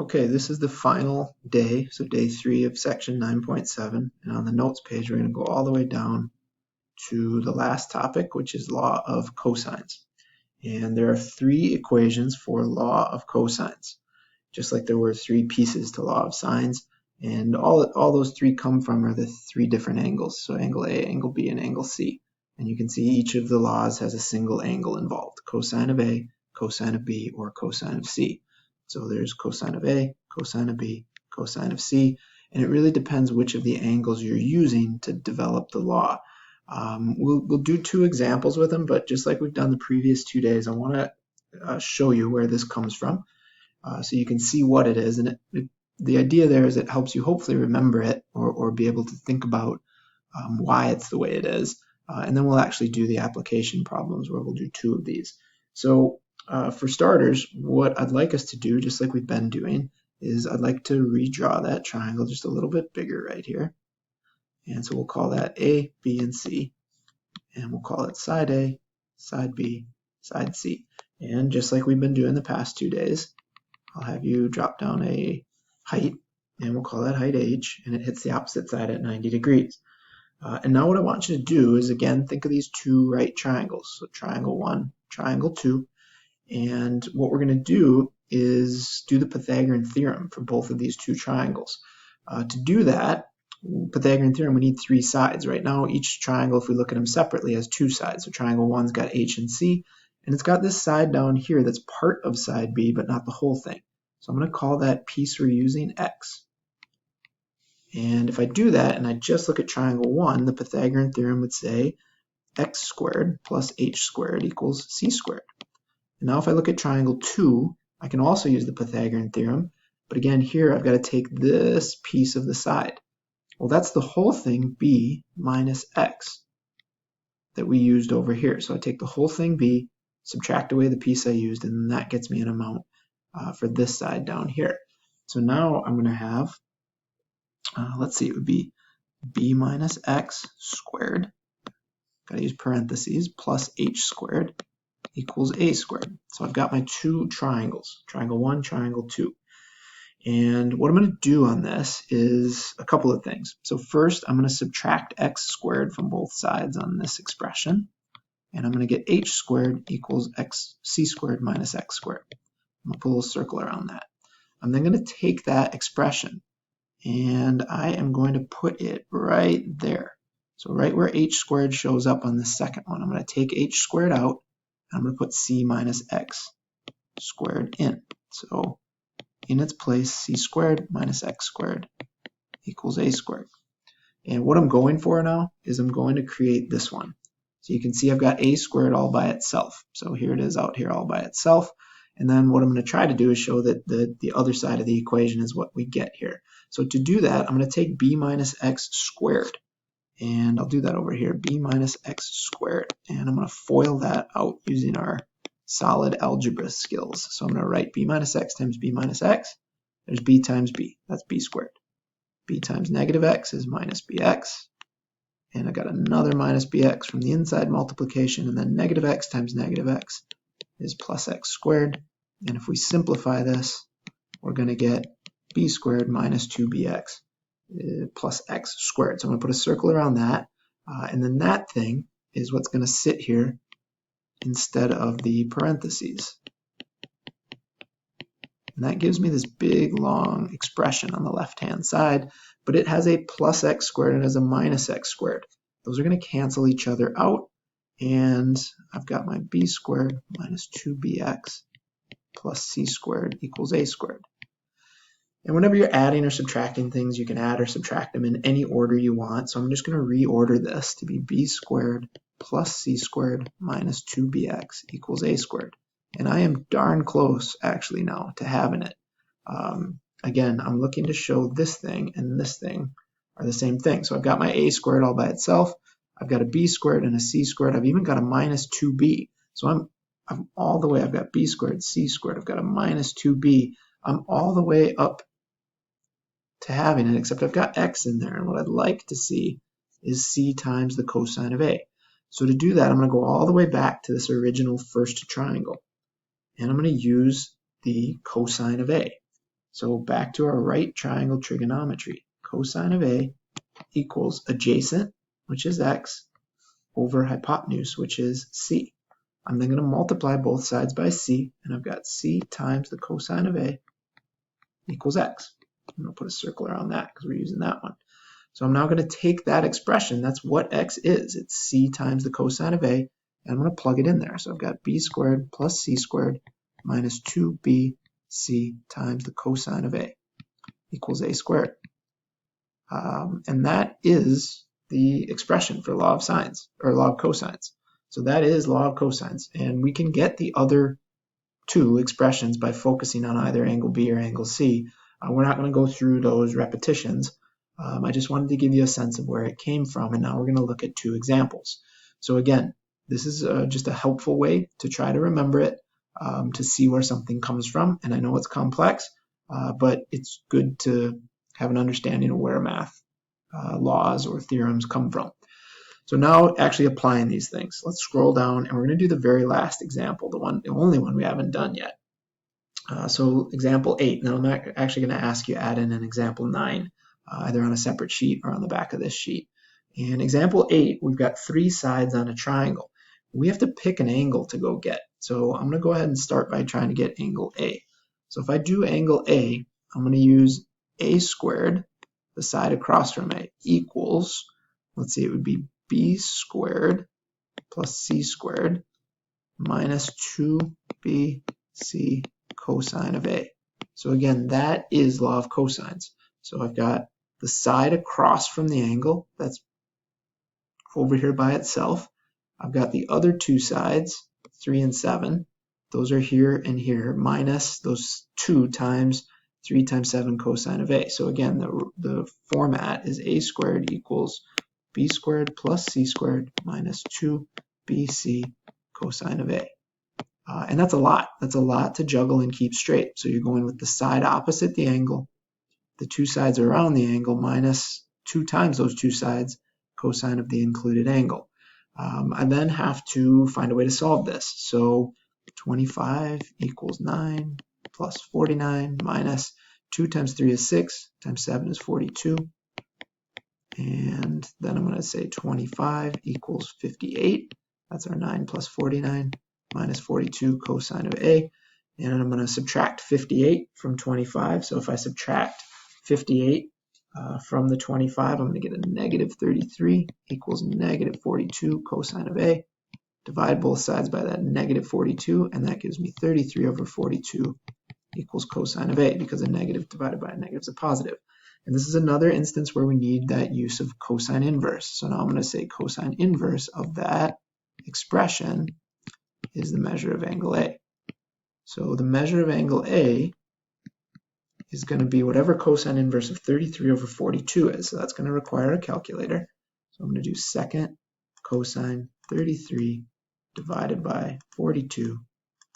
Okay, this is the final day, so day 3 of section 9.7, and on the notes page we're going to go all the way down to the last topic, which is law of cosines. And there are 3 equations for law of cosines, just like there were 3 pieces to law of sines, and all those 3 come from are the 3 different angles, so angle A, angle B, and angle C. And you can see each of the laws has a single angle involved, cosine of A, cosine of B, or cosine of C. So there's cosine of A, cosine of B, cosine of C, and it really depends which of the angles you're using to develop the law. We'll do 2 examples with them, but just like we've done the previous 2 days, I want to show you where this comes from so you can see what it is. And the idea there is it helps you hopefully remember it or be able to think about why it's the way it is. And then we'll actually do the application problems where we'll do 2 of these. So for starters, what I'd like us to do, just like we've been doing, is I'd like to redraw that triangle just a little bit bigger right here. And so we'll call that A, B, and C. And we'll call it side A, side B, side C. And just like we've been doing the past 2 days, I'll have you drop down a height, and we'll call that height H, and it hits the opposite side at 90 degrees. And now what I want you to do is, again, think of these 2 right triangles. So triangle 1, triangle 2. And what we're going to do is do the Pythagorean Theorem for both of these 2 triangles. To do that, Pythagorean Theorem, we need 3 sides. Right now, each triangle, if we look at them separately, has 2 sides. So triangle 1's got H and C, and it's got this side down here that's part of side B, but not the whole thing. So I'm going to call that piece we're using X. And if I do that, and I just look at triangle 1, the Pythagorean Theorem would say x squared plus h squared equals c squared. And now if I look at triangle 2, I can also use the Pythagorean Theorem, but again here I've got to take this piece of the side. Well, that's the whole thing b minus x that we used over here. So I take the whole thing b, subtract away the piece I used, and that gets me an amount for this side down here. So now I'm going to have, let's see, it would be b minus x squared, got to use parentheses, plus h squared equals a squared. So I've got my 2 triangles, triangle 1, triangle 2. And what I'm going to do on this is a couple of things. So first, I'm going to subtract x squared from both sides on this expression. And I'm going to get h squared equals c squared minus x squared. I'm going to put a little circle around that. I'm then going to take that expression and I am going to put it right there. So right where h squared shows up on the second one, I'm going to take h squared out. I'm going to put c minus x squared in. So in its place, c squared minus x squared equals a squared. And what I'm going for now is I'm going to create this one. So you can see I've got a squared all by itself. So here it is out here all by itself. And then what I'm going to try to do is show that the other side of the equation is what we get here. So to do that, I'm going to take b minus x squared. And I'll do that over here, b minus x squared. And I'm going to FOIL that out using our solid algebra skills. So I'm going to write b minus x times b minus x. There's b times b. That's b squared. B times negative x is minus bx. And I got another minus bx from the inside multiplication. And then negative x times negative x is plus x squared. And if we simplify this, we're going to get b squared minus 2bx plus x squared. So I'm going to put a circle around that. And then that thing is what's going to sit here instead of the parentheses. And that gives me this big, long expression on the left-hand side, but it has a plus x squared and it has a minus x squared. Those are going to cancel each other out, and I've got my b squared minus 2bx plus c squared equals a squared. And whenever you're adding or subtracting things, you can add or subtract them in any order you want. So I'm just going to reorder this to be b squared plus c squared minus 2bx equals a squared. And I am darn close, actually, now to having it. Again, I'm looking to show this thing and this thing are the same thing. So I've got my a squared all by itself. I've got a b squared and a c squared. I've even got a minus 2b. So I'm all the way, I've got b squared, c squared. I've got a minus 2b. I'm all the way up to having it, except I've got x in there. And what I'd like to see is c times the cosine of a. So to do that, I'm going to go all the way back to this original first triangle. And I'm going to use the cosine of a. So back to our right triangle trigonometry. Cosine of A equals adjacent, which is x, over hypotenuse, which is c. I'm then going to multiply both sides by c, and I've got c times the cosine of A equals x. I'm going to put a circle around that because we're using that one. So I'm now going to take that expression, that's what x is, it's c times the cosine of A, and I'm going to plug it in there. So I've got b squared plus c squared minus 2bc times the cosine of A equals a squared. And that is the expression for law of sines, or law of cosines. So that is law of cosines, and we can get the other two expressions by focusing on either angle B or angle C. We're not going to go through those repetitions. I just wanted to give you a sense of where it came from, and now we're going to look at two examples. So again, this is just a helpful way to try to remember it, to see where something comes from. And I know it's complex, but it's good to have an understanding of where math laws or theorems come from. So now actually applying these things. Let's scroll down and we're going to do the very last example, the only one we haven't done yet. So example 8. Now I'm actually going to ask you to add in an example 9, either on a separate sheet or on the back of this sheet. In example 8, we've got 3 sides on a triangle. We have to pick an angle to go get. So I'm going to go ahead and start by trying to get angle A. So if I do angle A, I'm going to use a squared, the side across from A, equals, let's see, it would be b squared plus c squared minus 2bc cosine of A. So again, that is law of cosines. So I've got the side across from the angle, that's over here by itself. I've got the other two sides, 3 and 7. Those are here and here, minus those 2 times 3 times 7 cosine of A. So again, the format is a squared equals b squared plus c squared minus 2bc cosine of A. And that's a lot. That's a lot to juggle and keep straight. So you're going with the side opposite the angle, the two sides around the angle, minus 2 times those two sides, cosine of the included angle. I then have to find a way to solve this. So 25 equals 9 plus 49 minus 2 times 3 is 6 times 7 is 42. And then I'm going to say 25 equals 58. That's our 9 plus 49 minus 42 cosine of A. And I'm going to subtract 58 from 25. So if I subtract 58 from the 25, I'm going to get a negative 33 equals negative 42 cosine of A. Divide both sides by that negative 42, and that gives me 33 over 42 equals cosine of A, because a negative divided by a negative is a positive. And this is another instance where we need that use of cosine inverse. So now I'm going to say cosine inverse of that expression is the measure of angle A. So the measure of angle A is going to be whatever cosine inverse of 33 over 42 is. So that's going to require a calculator. So I'm going to do second cosine 33 divided by 42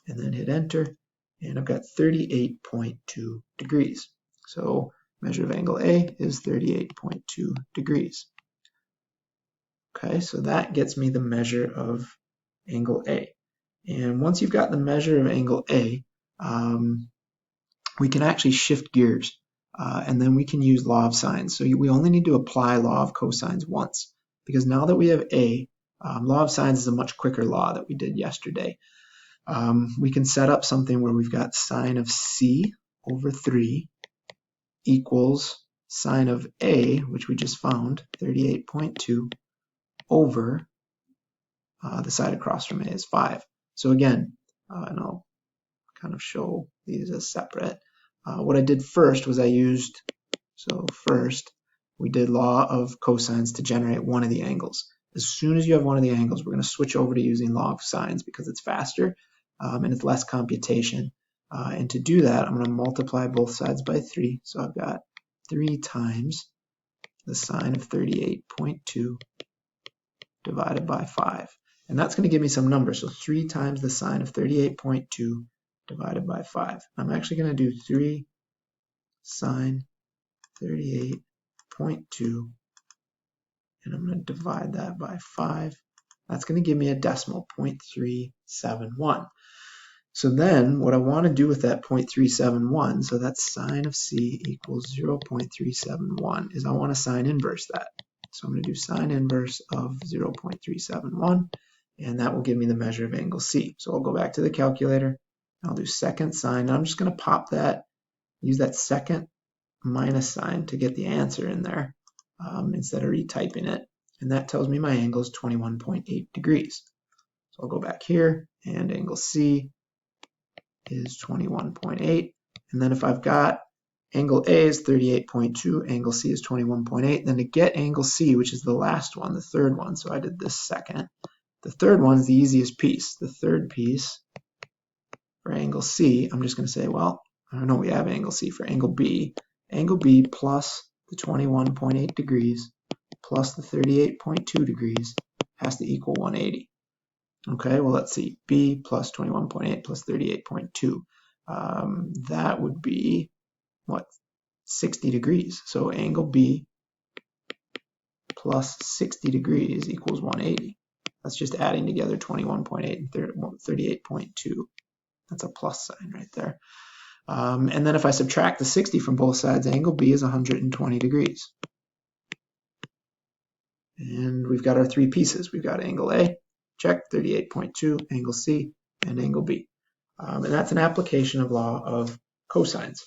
and then hit enter. And I've got 38.2 degrees. So measure of angle A is 38.2 degrees. Okay, so that gets me the measure of angle A. And once you've got the measure of angle A, we can actually shift gears, and then we can use law of sines. So we only need to apply law of cosines once, because now that we have A, law of sines is a much quicker law that we did yesterday. We can set up something where we've got sine of C over 3 equals sine of A, which we just found, 38.2, over the side across from A is 5. So again, and I'll kind of show these as separate. What I did first was first we did law of cosines to generate one of the angles. As soon as you have one of the angles, we're going to switch over to using law of sines because it's faster and it's less computation. And to do that, I'm going to multiply both sides by 3. So I've got 3 times the sine of 38.2 divided by 5. And that's going to give me some numbers. So 3 times the sine of 38.2 divided by 5. I'm actually going to do 3 sine 38.2, and I'm going to divide that by 5. That's going to give me a decimal, 0.371. So then what I want to do with that 0.371, so that's sine of c equals 0.371, is I want to sine inverse that. So I'm going to do sine inverse of 0.371, and that will give me the measure of angle c. So I'll go back to the calculator. I'll do second sine. Now I'm just going to pop that, use that second minus sign to get the answer in there instead of retyping it. And that tells me my angle is 21.8 degrees. So I'll go back here, and angle c is 21.8. And then if I've got angle A is 38.2, angle C is 21.8, then to get angle C, which is the last one, the third one, so I did this second, the third one is the easiest piece. The third piece for angle C, I'm just going to say, well, I don't know, we have angle C for angle B plus the 21.8 degrees plus the 38.2 degrees has to equal 180. Okay, well, let's see, B plus 21.8 plus 38.2. That would be, what, 60 degrees. So angle B plus 60 degrees equals 180. That's just adding together 21.8 and 38.2. That's a plus sign right there. And then if I subtract the 60 from both sides, angle B is 120 degrees. And we've got our three pieces. We've got angle A, check, 38.2, angle C, and angle B. And that's an application of law of cosines.